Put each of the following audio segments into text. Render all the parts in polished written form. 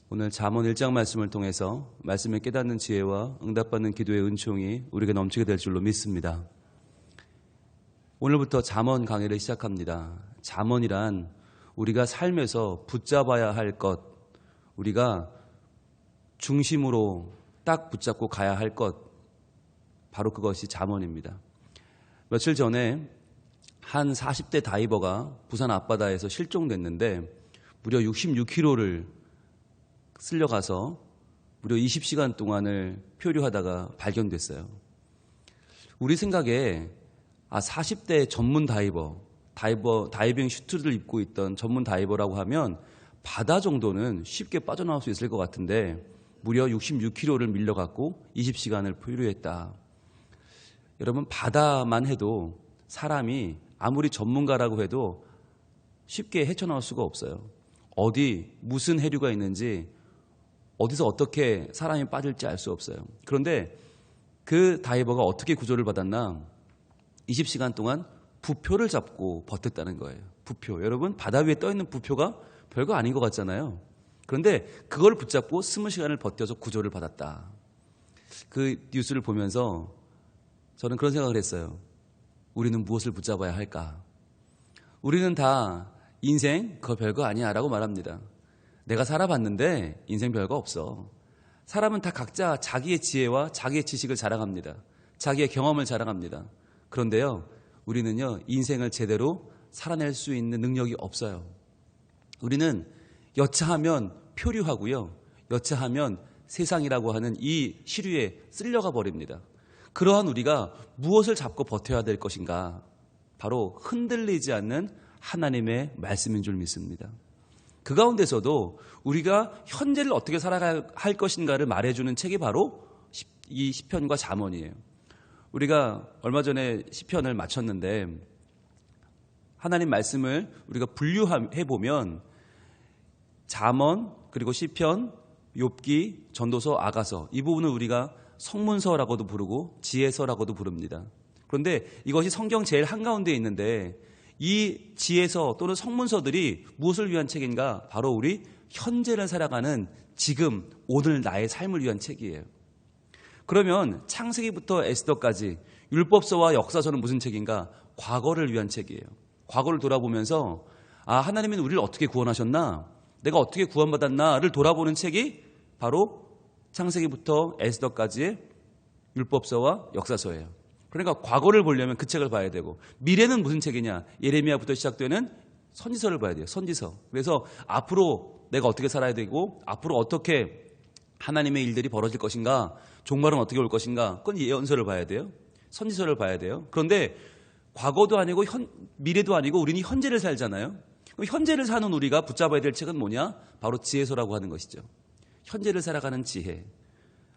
오늘 잠언 1장 말씀을 통해서 말씀을 깨닫는 지혜와 응답받는 기도의 은총이 우리에게 넘치게 될 줄로 믿습니다. 오늘부터 잠언 강의를 시작합니다. 잠언이란 우리가 삶에서 붙잡아야 할 것, 우리가 중심으로 딱 붙잡고 가야 할 것, 바로 그것이 잠언입니다. 며칠 전에 한 40대 다이버가 부산 앞바다에서 실종됐는데 무려 66km를 쓸려가서 무려 20시간 동안을 표류하다가 발견됐어요. 우리 생각에 40대 전문 다이빙 슈트를 입고 있던 전문 다이버라고 하면 바다 정도는 쉽게 빠져나올 수 있을 것 같은데 무려 66km를 밀려갖고 20시간을 표류했다. 여러분, 바다만 해도 사람이 아무리 전문가라고 해도 쉽게 헤쳐나올 수가 없어요. 어디 무슨 해류가 있는지 어디서 어떻게 사람이 빠질지 알 수 없어요. 그런데 그 다이버가 어떻게 구조를 받았나? 20시간 동안 부표를 잡고 버텼다는 거예요. 부표. 여러분, 바다 위에 떠있는 부표가 별거 아닌 것 같잖아요. 그런데 그걸 붙잡고 20시간을 버텨서 구조를 받았다. 그 뉴스를 보면서 저는 그런 생각을 했어요. 우리는 무엇을 붙잡아야 할까? 우리는 다 인생 그거 별거 아니야 라고 말합니다. 내가 살아봤는데 인생 별거 없어. 사람은 다 각자 자기의 지혜와 자기의 지식을 자랑합니다. 자기의 경험을 자랑합니다. 그런데요, 우리는요, 인생을 제대로 살아낼 수 있는 능력이 없어요. 우리는 여차하면 표류하고요, 여차하면 세상이라고 하는 이 시류에 쓸려가 버립니다. 그러한 우리가 무엇을 잡고 버텨야 될 것인가? 바로 흔들리지 않는 하나님의 말씀인 줄 믿습니다. 그 가운데서도 우리가 현재를 어떻게 살아가야 할 것인가를 말해주는 책이 바로 이 시편과 잠언이에요. 우리가 얼마 전에 시편을 마쳤는데 하나님 말씀을 우리가 분류해보면 잠언, 그리고 시편, 욥기, 전도서, 아가서, 이 부분을 우리가 성문서라고도 부르고 지혜서라고도 부릅니다. 그런데 이것이 성경 제일 한가운데에 있는데 이 지혜서 또는 성문서들이 무엇을 위한 책인가? 바로 우리 현재를 살아가는 지금 오늘 나의 삶을 위한 책이에요. 그러면 창세기부터 에스더까지 율법서와 역사서는 무슨 책인가? 과거를 위한 책이에요. 과거를 돌아보면서 하나님은 우리를 어떻게 구원하셨나? 내가 어떻게 구원받았나를 돌아보는 책이 바로 창세기부터 에스더까지의 율법서와 역사서예요. 그러니까 과거를 보려면 그 책을 봐야 되고, 미래는 무슨 책이냐? 예레미야부터 시작되는 선지서를 봐야 돼요. 선지서. 그래서 앞으로 내가 어떻게 살아야 되고 앞으로 어떻게 하나님의 일들이 벌어질 것인가, 종말은 어떻게 올 것인가, 그건 예언서를 봐야 돼요. 선지서를 봐야 돼요. 그런데 과거도 아니고 미래도 아니고 우리는 현재를 살잖아요. 그럼 현재를 사는 우리가 붙잡아야 될 책은 뭐냐? 바로 지혜서라고 하는 것이죠. 현재를 살아가는 지혜.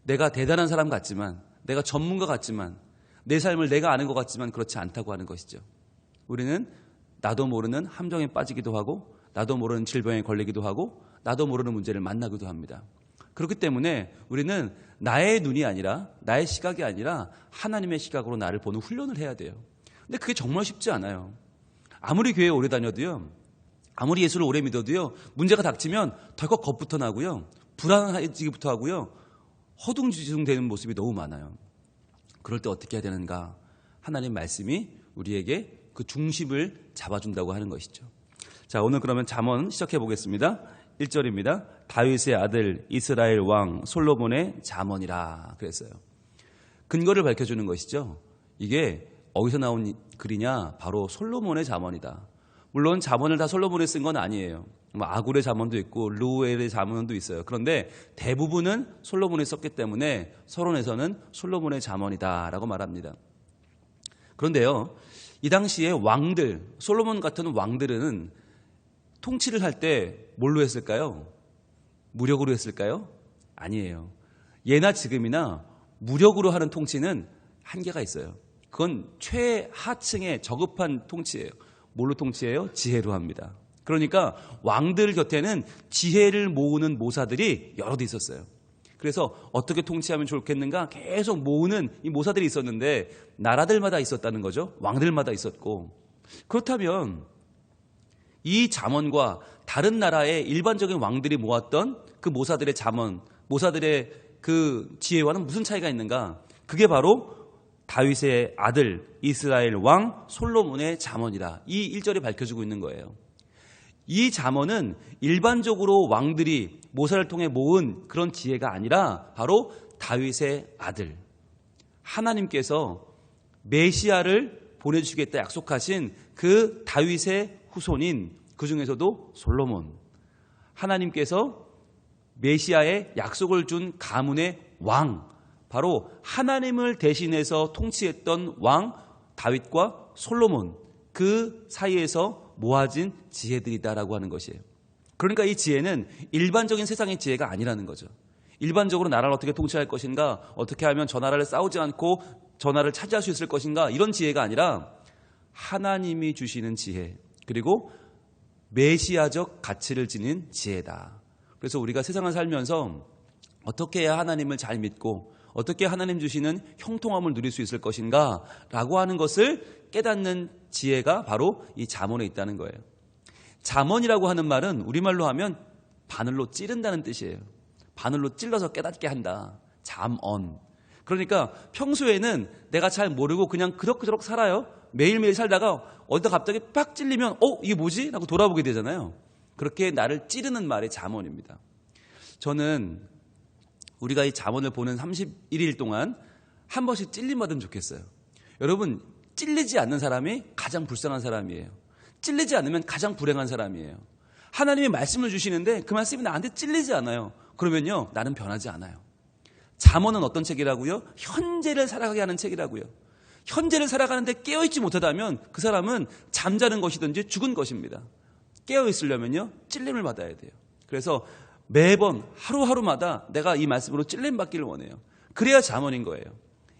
내가 대단한 사람 같지만, 내가 전문가 같지만, 내 삶을 내가 아는 것 같지만 그렇지 않다고 하는 것이죠. 우리는 나도 모르는 함정에 빠지기도 하고, 나도 모르는 질병에 걸리기도 하고, 나도 모르는 문제를 만나기도 합니다. 그렇기 때문에 우리는 나의 눈이 아니라, 나의 시각이 아니라 하나님의 시각으로 나를 보는 훈련을 해야 돼요. 근데 그게 정말 쉽지 않아요. 아무리 교회에 오래 다녀도요, 아무리 예수를 오래 믿어도요, 문제가 닥치면 덜컥 겁부터 나고요, 불안해지기부터 하고요, 허둥지둥 되는 모습이 너무 많아요. 그럴 때 어떻게 해야 되는가? 하나님 말씀이 우리에게 그 중심을 잡아준다고 하는 것이죠. 자, 오늘 그러면 잠언 시작해 보겠습니다. 1절입니다. 다윗의 아들 이스라엘 왕 솔로몬의 잠언이라 그랬어요. 근거를 밝혀주는 것이죠. 이게 어디서 나온 글이냐? 바로 솔로몬의 잠언이다. 물론 잠언을 다 솔로몬이 쓴 건 아니에요. 아굴의 잠언도 있고 르우엘의 잠언도 있어요. 그런데 대부분은 솔로몬이 썼기 때문에 서론에서는 솔로몬의 잠언이다라고 말합니다. 그런데요, 이 당시에 왕들, 솔로몬 같은 왕들은 통치를 할 때 뭘로 했을까요? 무력으로 했을까요? 아니에요. 예나 지금이나 무력으로 하는 통치는 한계가 있어요. 그건 최하층의 저급한 통치예요. 뭘로 통치해요? 지혜로 합니다. 그러니까 왕들 곁에는 지혜를 모으는 모사들이 여럿 있었어요. 그래서 어떻게 통치하면 좋겠는가 계속 모으는 이 모사들이 있었는데 나라들마다 있었다는 거죠. 왕들마다 있었고. 그렇다면 이 잠언과 다른 나라의 일반적인 왕들이 모았던 그 모사들의 잠언, 모사들의 그 지혜와는 무슨 차이가 있는가? 그게 바로 다윗의 아들 이스라엘 왕 솔로몬의 잠언이다. 이 1절이 밝혀주고 있는 거예요. 이 잠언은 일반적으로 왕들이 모사를 통해 모은 그런 지혜가 아니라 바로 다윗의 아들, 하나님께서 메시아를 보내주시겠다 약속하신 그 다윗의 후손인, 그 중에서도 솔로몬, 하나님께서 메시아의 약속을 준 가문의 왕, 바로 하나님을 대신해서 통치했던 왕 다윗과 솔로몬, 그 사이에서 모아진 지혜들이다라고 하는 것이에요. 그러니까 이 지혜는 일반적인 세상의 지혜가 아니라는 거죠. 일반적으로 나라를 어떻게 통치할 것인가, 어떻게 하면 저 나라를 싸우지 않고 저 나라를 차지할 수 있을 것인가, 이런 지혜가 아니라 하나님이 주시는 지혜, 그리고 메시아적 가치를 지닌 지혜다. 그래서 우리가 세상을 살면서 어떻게 해야 하나님을 잘 믿고 어떻게 하나님 주시는 형통함을 누릴 수 있을 것인가 라고 하는 것을 깨닫는 지혜가 바로 이 잠언에 있다는 거예요. 잠언이라고 하는 말은 우리말로 하면 바늘로 찌른다는 뜻이에요. 바늘로 찔러서 깨닫게 한다. 잠언. 그러니까 평소에는 내가 잘 모르고 그냥 그럭저럭 살아요. 매일매일 살다가 어디다 갑자기 빡 찔리면 이게 뭐지? 라고 돌아보게 되잖아요. 그렇게 나를 찌르는 말이 잠언입니다. 저는 우리가 이 잠언을 보는 31일 동안 한 번씩 찔림받으면 좋겠어요. 여러분, 찔리지 않는 사람이 가장 불쌍한 사람이에요. 찔리지 않으면 가장 불행한 사람이에요. 하나님이 말씀을 주시는데 그 말씀이 나한테 찔리지 않아요. 그러면요, 나는 변하지 않아요. 잠언은 어떤 책이라고요? 현재를 살아가게 하는 책이라고요. 현재를 살아가는데 깨어있지 못하다면 그 사람은 잠자는 것이든지 죽은 것입니다. 깨어있으려면요, 찔림을 받아야 돼요. 그래서 매번 하루하루마다 내가 이 말씀으로 찔림 받기를 원해요. 그래야 잠언인 거예요.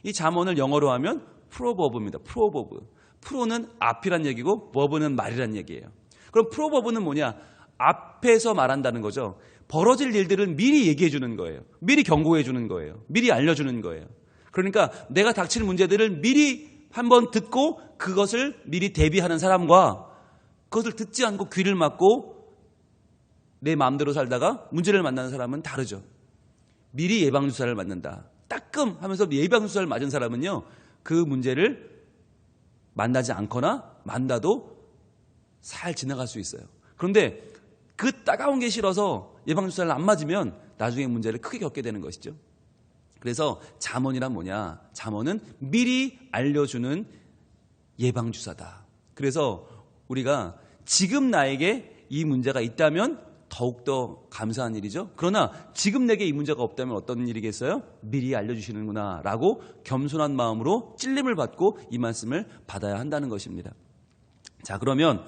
이 잠언을 영어로 하면 프로버브입니다. 프로버브. 프로는 앞이란 얘기고 버브는 말이란 얘기예요. 그럼 프로버브는 뭐냐? 앞에서 말한다는 거죠. 벌어질 일들을 미리 얘기해 주는 거예요. 미리 경고해 주는 거예요. 미리 알려주는 거예요. 그러니까 내가 닥칠 문제들을 미리 한번 듣고 그것을 미리 대비하는 사람과 그것을 듣지 않고 귀를 막고 내 마음대로 살다가 문제를 만나는 사람은 다르죠. 미리 예방주사를 맞는다. 따끔 하면서 예방주사를 맞은 사람은요, 그 문제를 만나지 않거나 만나도 잘 지나갈 수 있어요. 그런데 그 따가운 게 싫어서 예방주사를 안 맞으면 나중에 문제를 크게 겪게 되는 것이죠. 그래서 잠언이란 뭐냐? 잠언은 미리 알려주는 예방주사다. 그래서 우리가 지금 나에게 이 문제가 있다면 더욱더 감사한 일이죠. 그러나 지금 내게 이 문제가 없다면 어떤 일이겠어요? 미리 알려주시는구나 라고 겸손한 마음으로 찔림을 받고 이 말씀을 받아야 한다는 것입니다. 자, 그러면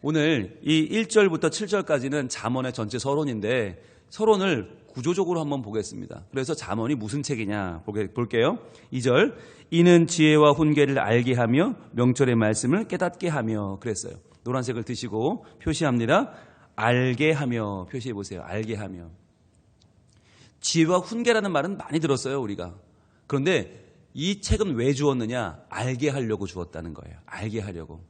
오늘 이 1절부터 7절까지는 잠언의 전체 서론인데 서론을 구조적으로 한번 보겠습니다. 그래서 잠언이 무슨 책이냐 볼게요. 2절, 이는 지혜와 훈계를 알게 하며 명철의 말씀을 깨닫게 하며 그랬어요. 노란색을 드시고 표시합니다. 알게 하며 표시해 보세요. 알게 하며. 지혜와 훈계라는 말은 많이 들었어요, 우리가. 그런데 이 책은 왜 주었느냐? 알게 하려고 주었다는 거예요. 알게 하려고.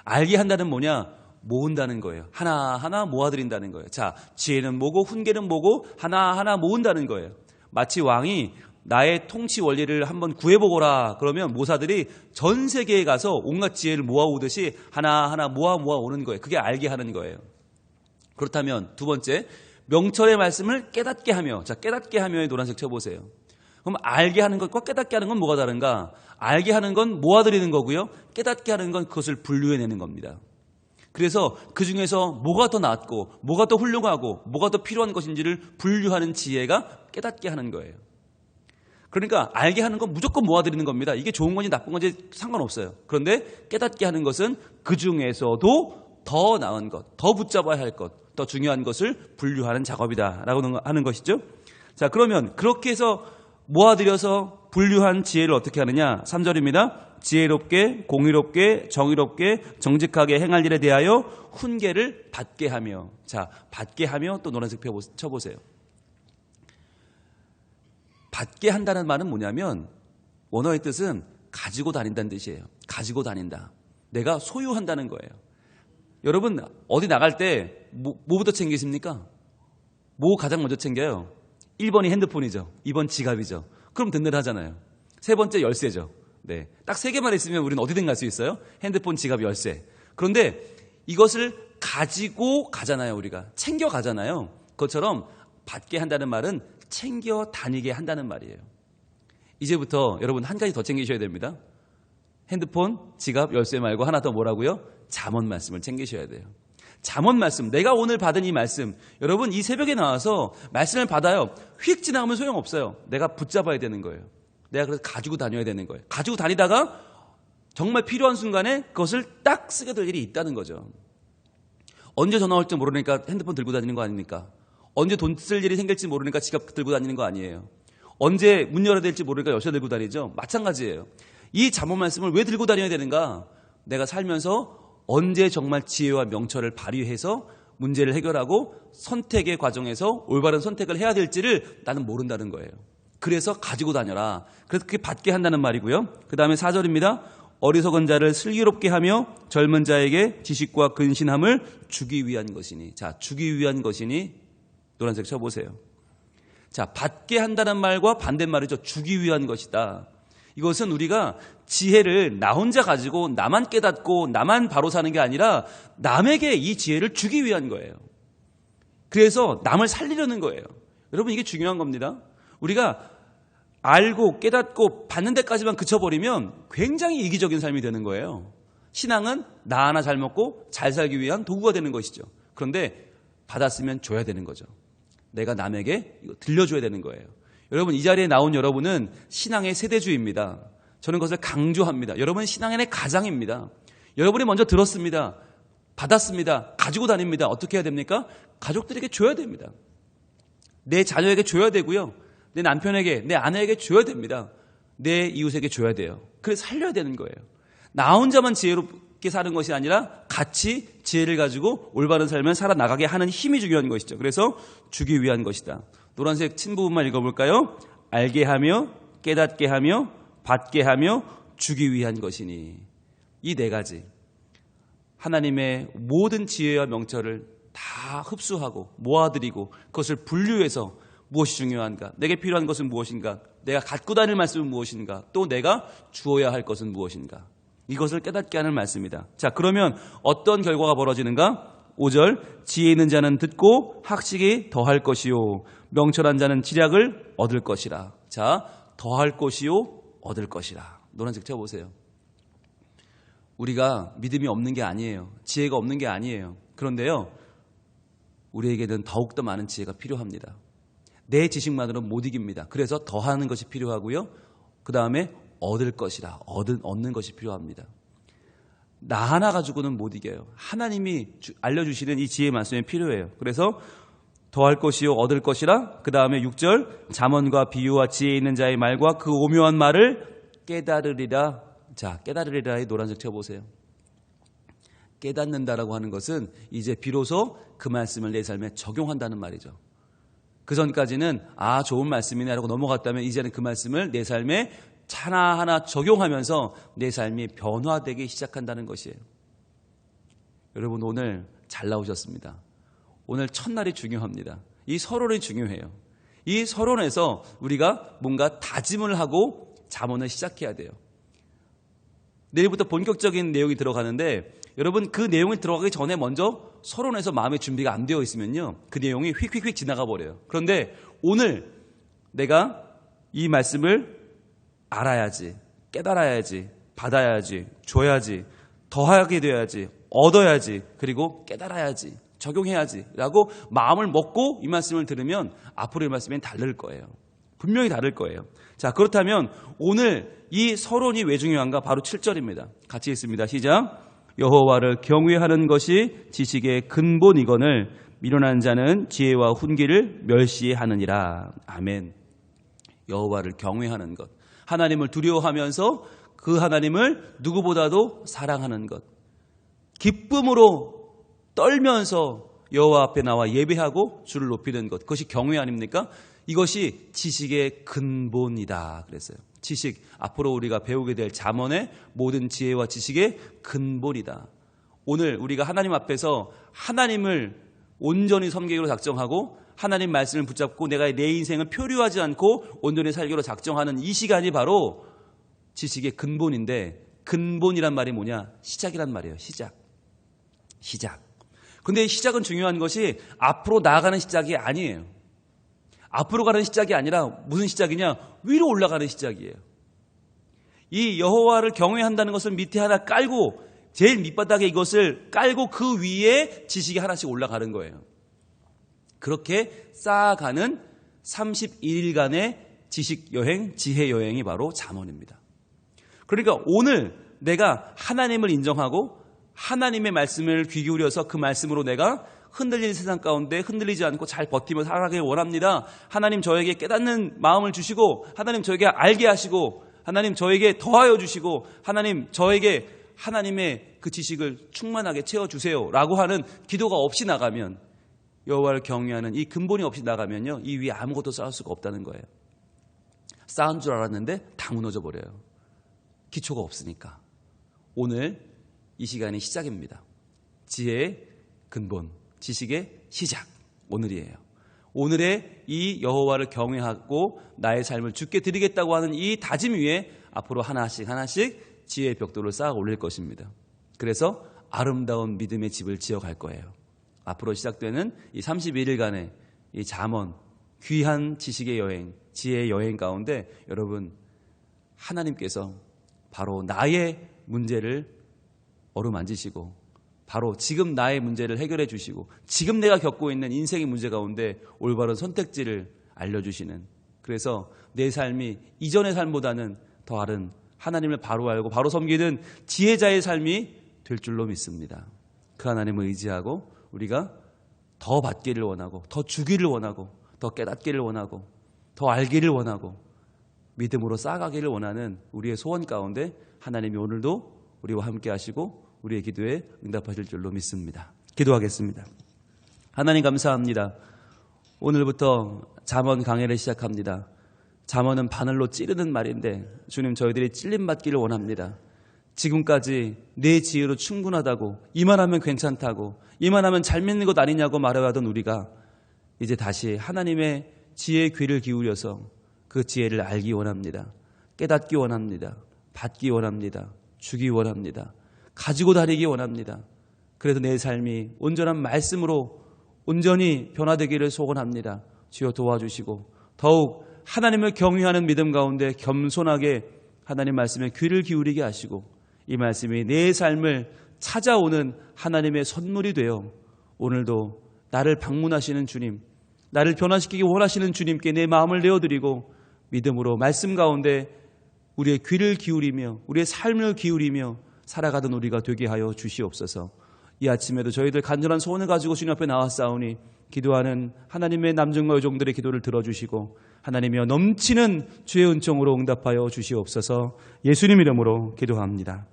알게 한다는 뭐냐? 모은다는 거예요. 하나하나 모아드린다는 거예요. 자, 지혜는 뭐고 훈계는 뭐고 하나하나 모은다는 거예요. 마치 왕이 나의 통치 원리를 한번 구해보거라 그러면 모사들이 전 세계에 가서 온갖 지혜를 모아오듯이 하나하나 모아 오는 거예요. 그게 알게 하는 거예요. 그렇다면 두 번째, 명철의 말씀을 깨닫게 하며. 자, 깨닫게 하며의 노란색 쳐보세요. 그럼 알게 하는 것과 깨닫게 하는 건 뭐가 다른가? 알게 하는 건 모아드리는 거고요. 깨닫게 하는 건 그것을 분류해내는 겁니다. 그래서 그 중에서 뭐가 더 낫고 뭐가 더 훌륭하고 뭐가 더 필요한 것인지를 분류하는 지혜가 깨닫게 하는 거예요. 그러니까 알게 하는 건 무조건 모아드리는 겁니다. 이게 좋은 건지 나쁜 건지 상관없어요. 그런데 깨닫게 하는 것은 그 중에서도 더 나은 것, 더 붙잡아야 할 것, 더 중요한 것을 분류하는 작업이다라고 하는 것이죠. 자, 그러면 그렇게 해서 모아들여서 분류한 지혜를 어떻게 하느냐? 3절입니다. 지혜롭게, 공의롭게, 정의롭게, 정직하게 행할 일에 대하여 훈계를 받게 하며. 자, 받게 하며 또 노란색 쳐보세요. 받게 한다는 말은 뭐냐면 원어의 뜻은 가지고 다닌다는 뜻이에요. 가지고 다닌다. 내가 소유한다는 거예요. 여러분 어디 나갈 때 뭐부터 챙기십니까? 뭐 가장 먼저 챙겨요? 1번이 핸드폰이죠. 2번 지갑이죠. 그럼 든든하잖아요. 세 번째 열쇠죠. 네, 딱 세 개만 있으면 우리는 어디든 갈 수 있어요. 핸드폰, 지갑, 열쇠. 그런데 이것을 가지고 가잖아요. 우리가 챙겨 가잖아요. 그것처럼 받게 한다는 말은 챙겨 다니게 한다는 말이에요. 이제부터 여러분 한 가지 더 챙기셔야 됩니다. 핸드폰, 지갑, 열쇠 말고 하나 더 뭐라고요? 잠언 말씀을 챙기셔야 돼요. 잠언 말씀, 내가 오늘 받은 이 말씀, 여러분 이 새벽에 나와서 말씀을 받아요. 휙 지나가면 소용없어요. 내가 붙잡아야 되는 거예요. 내가 그래서 가지고 다녀야 되는 거예요. 가지고 다니다가 정말 필요한 순간에 그것을 딱 쓰게 될 일이 있다는 거죠. 언제 전화 올지 모르니까 핸드폰 들고 다니는 거 아닙니까? 언제 돈 쓸 일이 생길지 모르니까 지갑 들고 다니는 거 아니에요. 언제 문 열어야 될지 모르니까 열쇠 들고 다니죠. 마찬가지예요. 이 잠언 말씀을 왜 들고 다녀야 되는가? 내가 살면서 언제 정말 지혜와 명철을 발휘해서 문제를 해결하고 선택의 과정에서 올바른 선택을 해야 될지를 나는 모른다는 거예요. 그래서 가지고 다녀라. 그래서 그게 받게 한다는 말이고요. 그 다음에 4절입니다. 어리석은 자를 슬기롭게 하며 젊은 자에게 지식과 근신함을 주기 위한 것이니. 자, 주기 위한 것이니 노란색 쳐보세요. 자, 받게 한다는 말과 반대말이죠. 주기 위한 것이다. 이것은 우리가 지혜를 나 혼자 가지고 나만 깨닫고 나만 바로 사는 게 아니라 남에게 이 지혜를 주기 위한 거예요. 그래서 남을 살리려는 거예요. 여러분 이게 중요한 겁니다. 우리가 알고 깨닫고 받는 데까지만 그쳐버리면 굉장히 이기적인 삶이 되는 거예요. 신앙은 나 하나 잘 먹고 잘 살기 위한 도구가 되는 것이죠. 그런데 받았으면 줘야 되는 거죠. 내가 남에게 이거 들려줘야 되는 거예요. 여러분 이 자리에 나온 여러분은 신앙의 세대주입니다. 저는 그것을 강조합니다. 여러분 신앙의 가장입니다. 여러분이 먼저 들었습니다. 받았습니다. 가지고 다닙니다. 어떻게 해야 됩니까? 가족들에게 줘야 됩니다. 내 자녀에게 줘야 되고요. 내 남편에게, 내 아내에게 줘야 됩니다. 내 이웃에게 줘야 돼요. 그래서 살려야 되는 거예요. 나 혼자만 지혜롭게 사는 것이 아니라 같이 지혜를 가지고 올바른 삶을 살아나가게 하는 힘이 중요한 것이죠. 그래서 주기 위한 것이다. 노란색 친 부분만 읽어볼까요? 알게 하며 깨닫게 하며 받게 하며 주기 위한 것이니. 이 네 가지. 하나님의 모든 지혜와 명철을 다 흡수하고 모아들이고 그것을 분류해서 무엇이 중요한가? 내게 필요한 것은 무엇인가? 내가 갖고 다닐 말씀은 무엇인가? 또 내가 주어야 할 것은 무엇인가? 이것을 깨닫게 하는 말씀이다. 자, 그러면 어떤 결과가 벌어지는가? 5절, 지혜 있는 자는 듣고 학식이 더할 것이요 명철한 자는 지략을 얻을 것이라. 자, 더할 것이요 얻을 것이라. 노란색 쳐보세요. 우리가 믿음이 없는 게 아니에요. 지혜가 없는 게 아니에요. 그런데요, 우리에게는 더욱더 많은 지혜가 필요합니다. 내 지식만으로는 못 이깁니다. 그래서 더하는 것이 필요하고요. 그 다음에 얻을 것이라. 얻는 것이 필요합니다. 나 하나 가지고는 못 이겨요. 하나님이 알려주시는 이 지혜의 말씀이 필요해요. 그래서 더할 것이요 얻을 것이라. 그 다음에 6절 잠언과 비유와 지혜 있는 자의 말과 그 오묘한 말을 깨달으리라. 자, 깨달으리라의 노란색 쳐보세요. 깨닫는다라고 하는 것은 이제 비로소 그 말씀을 내 삶에 적용한다는 말이죠. 그 전까지는 좋은 말씀이네 라고 넘어갔다면 이제는 그 말씀을 내 삶에 하나하나 적용하면서 내 삶이 변화되기 시작한다는 것이에요. 여러분 오늘 잘 나오셨습니다. 오늘 첫날이 중요합니다. 이 서론이 중요해요. 이 서론에서 우리가 뭔가 다짐을 하고 잠언을 시작해야 돼요. 내일부터 본격적인 내용이 들어가는데 여러분 그 내용이 들어가기 전에 먼저 서론에서 마음의 준비가 안 되어 있으면요 그 내용이 휙휙휙 지나가 버려요. 그런데 오늘 내가 이 말씀을 알아야지, 깨달아야지, 받아야지, 줘야지, 더하게 돼야지, 얻어야지, 그리고 깨달아야지, 적용해야지 라고 마음을 먹고 이 말씀을 들으면 앞으로의 말씀이 다를 거예요. 분명히 다를 거예요. 자, 그렇다면 오늘 이 서론이 왜 중요한가? 바로 7절입니다. 같이 읽습니다. 시작. 여호와를 경외하는 것이 지식의 근본이거늘 미련한 자는 지혜와 훈계를 멸시하느니라. 아멘. 여호와를 경외하는 것, 하나님을 두려워하면서 그 하나님을 누구보다도 사랑하는 것, 기쁨으로 떨면서 여호와 앞에 나와 예배하고 주를 높이는 것, 그것이 경외 아닙니까? 이것이 지식의 근본이다 그랬어요. 지식, 앞으로 우리가 배우게 될 잠언의 모든 지혜와 지식의 근본이다. 오늘 우리가 하나님 앞에서 하나님을 온전히 섬기기로 작정하고 하나님 말씀을 붙잡고 내가 내 인생을 표류하지 않고 온전히 살기로 작정하는 이 시간이 바로 지식의 근본인데, 근본이란 말이 뭐냐? 시작이란 말이에요. 시작. 근데 시작은 중요한 것이 앞으로 나아가는 시작이 아니에요. 앞으로 가는 시작이 아니라 무슨 시작이냐? 위로 올라가는 시작이에요. 이 여호와를 경외한다는 것을 밑에 하나 깔고 제일 밑바닥에 이것을 깔고 그 위에 지식이 하나씩 올라가는 거예요. 그렇게 쌓아가는 31일간의 지식 여행, 지혜 여행이 바로 잠언입니다. 그러니까 오늘 내가 하나님을 인정하고 하나님의 말씀을 귀 기울여서 그 말씀으로 내가 흔들리는 세상 가운데 흔들리지 않고 잘 버티며 살아가길 원합니다. 하나님 저에게 깨닫는 마음을 주시고 하나님 저에게 알게 하시고 하나님 저에게 더하여 주시고 하나님 저에게 하나님의 그 지식을 충만하게 채워주세요 라고 하는 기도가 없이 나가면, 여호와를 경외하는 이 근본이 없이 나가면요, 이 위에 아무것도 쌓을 수가 없다는 거예요. 쌓은 줄 알았는데 다 무너져 버려요. 기초가 없으니까. 오늘 이 시간이 시작입니다. 지혜의 근본, 지식의 시작, 오늘이에요. 오늘의 이 여호와를 경외하고 나의 삶을 주께 드리겠다고 하는 이 다짐 위에 앞으로 하나씩 지혜의 벽돌을 쌓아 올릴 것입니다. 그래서 아름다운 믿음의 집을 지어갈 거예요. 앞으로 시작되는 이 31일간의 이 잠언, 귀한 지식의 여행, 지혜의 여행 가운데 여러분, 하나님께서 바로 나의 문제를 어루만지시고 바로 지금 나의 문제를 해결해 주시고 지금 내가 겪고 있는 인생의 문제 가운데 올바른 선택지를 알려주시는, 그래서 내 삶이 이전의 삶보다는 더 다른 하나님을 바로 알고 바로 섬기는 지혜자의 삶이 될 줄로 믿습니다. 그 하나님을 의지하고 우리가 더 받기를 원하고 더 주기를 원하고 더 깨닫기를 원하고 더 알기를 원하고 믿음으로 쌓아가기를 원하는 우리의 소원 가운데 하나님이 오늘도 우리와 함께 하시고 우리의 기도에 응답하실 줄로 믿습니다. 기도하겠습니다. 하나님 감사합니다. 오늘부터 잠언 강해를 시작합니다. 잠언은 바늘로 찌르는 말인데 주님, 저희들이 찔림받기를 원합니다. 지금까지 내 지혜로 충분하다고, 이만하면 괜찮다고, 이만하면 잘 믿는 것 아니냐고 말해왔던 우리가 이제 다시 하나님의 지혜의 귀를 기울여서 그 지혜를 알기 원합니다. 깨닫기 원합니다. 받기 원합니다. 주기 원합니다. 가지고 다니기 원합니다. 그래서 내 삶이 온전한 말씀으로 온전히 변화되기를 소원합니다. 주여 도와주시고 더욱 하나님을 경외하는 믿음 가운데 겸손하게 하나님 말씀에 귀를 기울이게 하시고 이 말씀이 내 삶을 찾아오는 하나님의 선물이 되어 오늘도 나를 방문하시는 주님, 나를 변화시키기 원하시는 주님께 내 마음을 내어드리고 믿음으로 말씀 가운데 우리의 귀를 기울이며 우리의 삶을 기울이며 살아가던 우리가 되게 하여 주시옵소서. 이 아침에도 저희들 간절한 소원을 가지고 주님 앞에 나왔사오니 기도하는 하나님의 남정과 여종들의 기도를 들어주시고 하나님이여 넘치는 주의 은총으로 응답하여 주시옵소서. 예수님 이름으로 기도합니다.